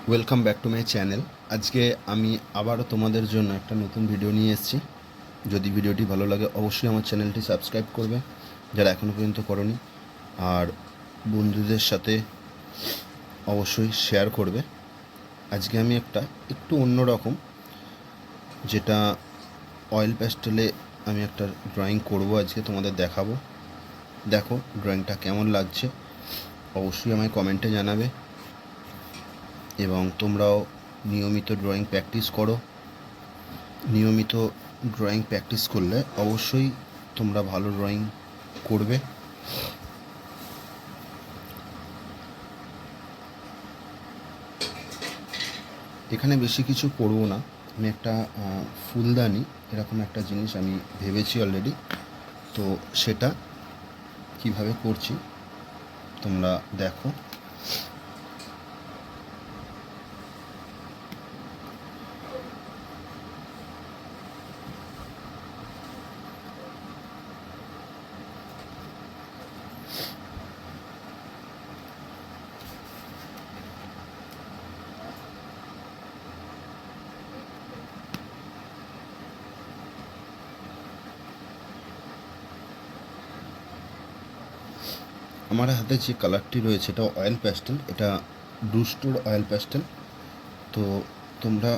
Welcome back to my channel. আজকে আমি আবারও তোমাদের জন্য একটা নতুন ভিডিও নিয়ে এসেছি। যদি ভিডিওটি ভালো লাগে অবশ্যই আমার চ্যানেলটি সাবস্ক্রাইব করবে যারা এখনও পর্যন্ত করনি, আর বন্ধুদের সাথে অবশ্যই শেয়ার করবে। আজকে আমি একটু অন্যরকম, যেটা অয়েল প্যাস্টেলে আমি একটা ড্রয়িং করব, আজকে তোমাদের দেখাবো। দেখো ড্রয়িংটা কেমন লাগছে অবশ্যই আমায় কমেন্টে জানাবে, এবং তোমরাও নিয়মিত ড্রয়িং প্র্যাকটিস করো। নিয়মিত ড্রয়িং প্র্যাকটিস করলে অবশ্যই তোমরা ভালো ড্রয়িং করবে। এখানে বেশি কিছু করব না, আমি একটা ফুলদানি এরকম একটা জিনিস আমি ভেবেছি অলরেডি, তো সেটা কিভাবে করছি তোমরা দেখো। আমার হাতে যে কালারটি রয়েছে এটা অয়েল প্যাস্টেল, এটা ব্রুস্টোর অয়েল প্যাস্টেল। তো তোমরা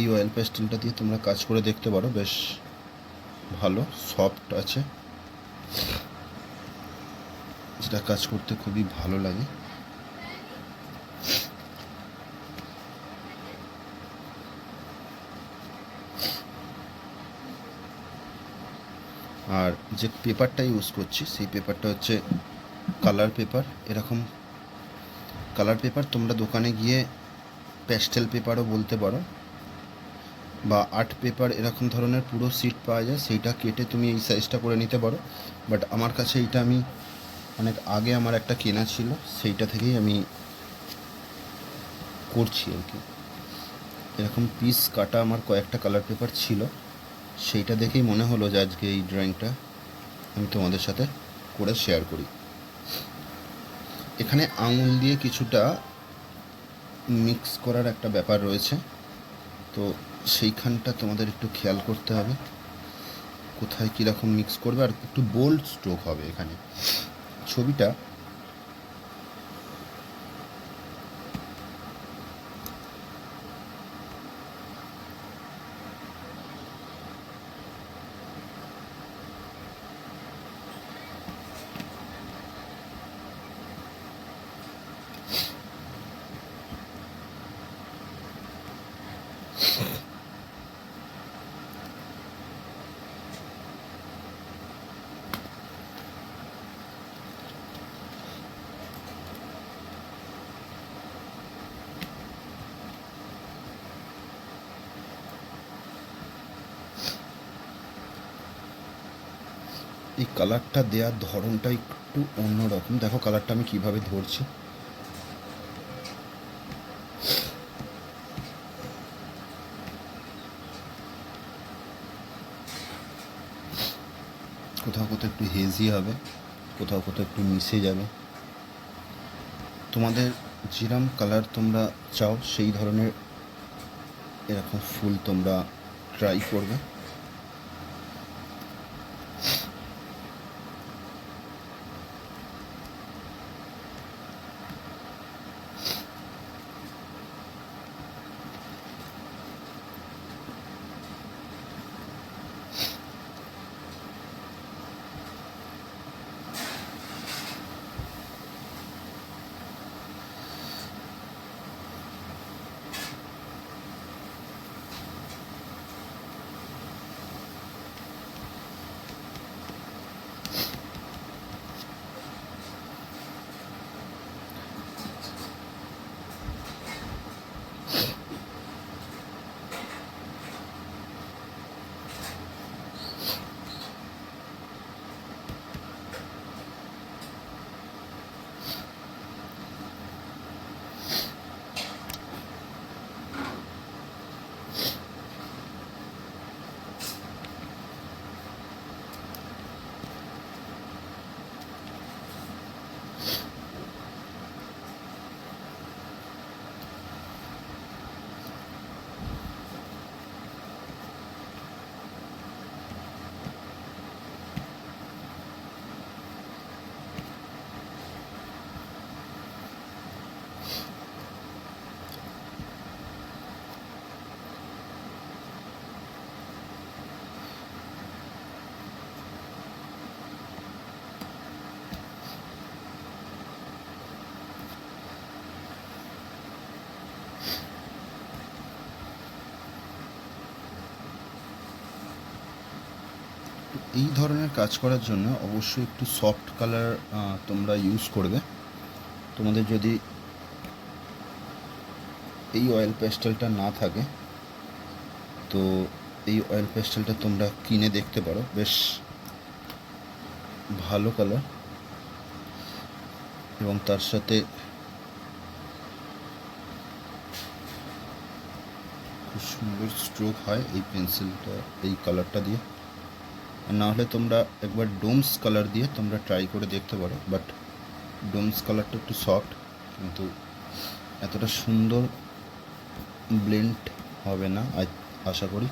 এই অয়েল প্যাস্টেলটা দিয়ে তোমরা কাজ করে দেখতে পারো, বেশ ভালো সফট আছে, যেটা কাজ করতে খুবই ভালো লাগে। আর যে পেপারটা ইউজ করছি সেই পেপারটা হচ্ছে কালার পেপার। এরকম কালার পেপার তোমরা দোকানে গিয়ে প্যাস্টেল পেপারও বলতে পারো, বা আর্ট পেপার এরকম ধরনের পুরো সিট পাওয়া যায়, সেইটা কেটে তুমি এই সাইজটা করে নিতে পারো। বাট আমার কাছে এইটা আমি অনেক আগে আমার একটা কেনা ছিল, সেইটা থেকেই আমি করছি আর কি। এরকম পিস কাটা আমার কয়েকটা কালার পেপার ছিল, সেইটা দেখেই মনে হলো যে আজকে এই ড্রয়িংটা আমি তোমাদের সাথে করে শেয়ার করি। এখানে আঙুল দিয়ে কিছুটা মিক্স করার একটা ব্যাপার রয়েছে, তো সেইখানটা তোমাদের একটু খেয়াল করতে হবে কোথায় কীরকম মিক্স করবে, আর একটু বোল্ড স্ট্রোক হবে এখানে। ছবিটা এই কালারটা দেওয়ার ধরনটা একটু অন্যরকম। দেখো কালারটা আমি কিভাবে ধরছি, কোথাও কোথাও একটু হেজি হবে, কোথাও কোথাও একটু মিশে যাবে। তোমাদের যেরকম কালার তোমরা চাও সেই ধরনের এরকম ফুল তোমরা ট্রাই করবে। এই ধরনের কাজ করার জন্য অবশ্যই একটু সফট কালার তোমরা ইউজ করবে। তোমাদের যদি এই অয়েল পেস্টেলটা না থাকে তো এই অয়েল পেস্টেলটা তোমরা কিনে দেখতে পারো, বেশ ভালো কালার এবং তার সাথে খুব সুন্দর স্ট্রোক হয় এই পেন্সিলটা এই কালারটা দিয়ে। আর না হলে তোমরা একবার ডোমস কালার দিয়ে তোমরা ট্রাই করে দেখতে পারো, বাট ডোমস কালারটা একটু সফট কিন্তু এতটা সুন্দর ব্লেন্ড হবে না আশা করি।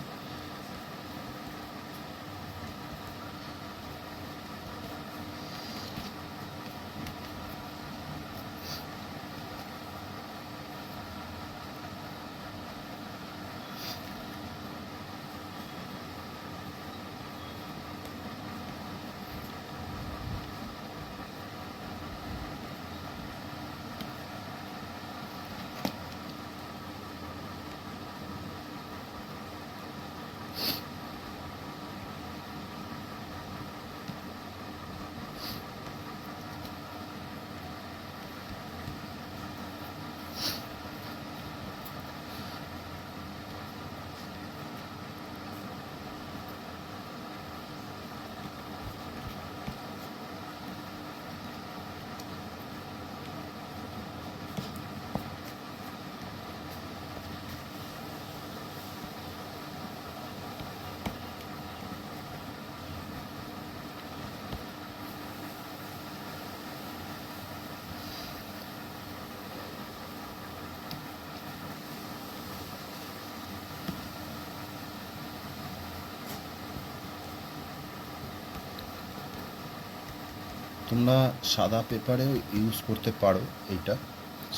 তোমরা সাদা পেপারেও ইউজ করতে পারো। এইটা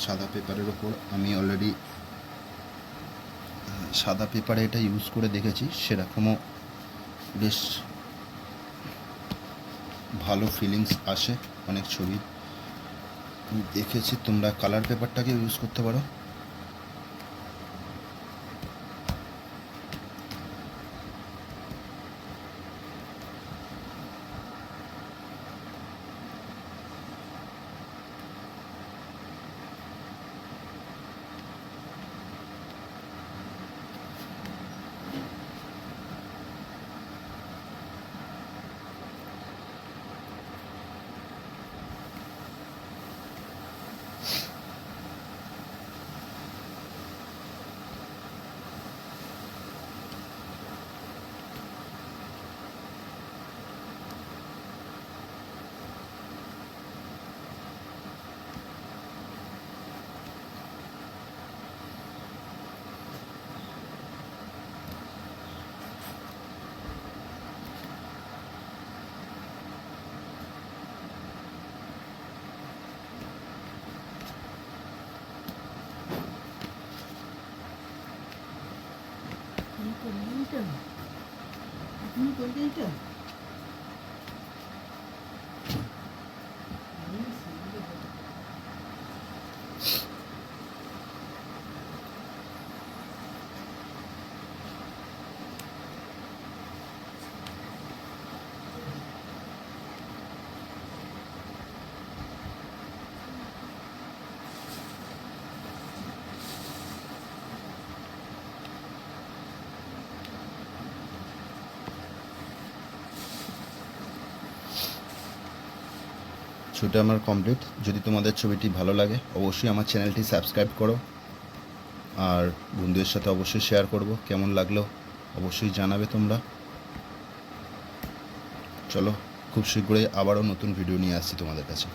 সাদা পেপারের ওপর আমি অলরেডি সাদা পেপারে এটা ইউজ করে দেখেছি, সেরকমও বেশ ভালো ফিলিংস আসে অনেক ছবি আমি দেখেছি। তোমরা কালার পেপারটাকে ইউজ করতে পারো। আপনি করবেন তো? ছবিটা আমার কমপ্লিট। যদি তোমাদের ছবিটি ভালো লাগে অবশ্যই আমার চ্যানেলটি সাবস্ক্রাইব করো, আর বন্ধুদের সাথে অবশ্যই শেয়ার করব। কেমন লাগলো অবশ্যই জানাবে তোমরা। চলো, খুব শীঘ্রই আবারও নতুন ভিডিও নিয়ে আসছি তোমাদের কাছে।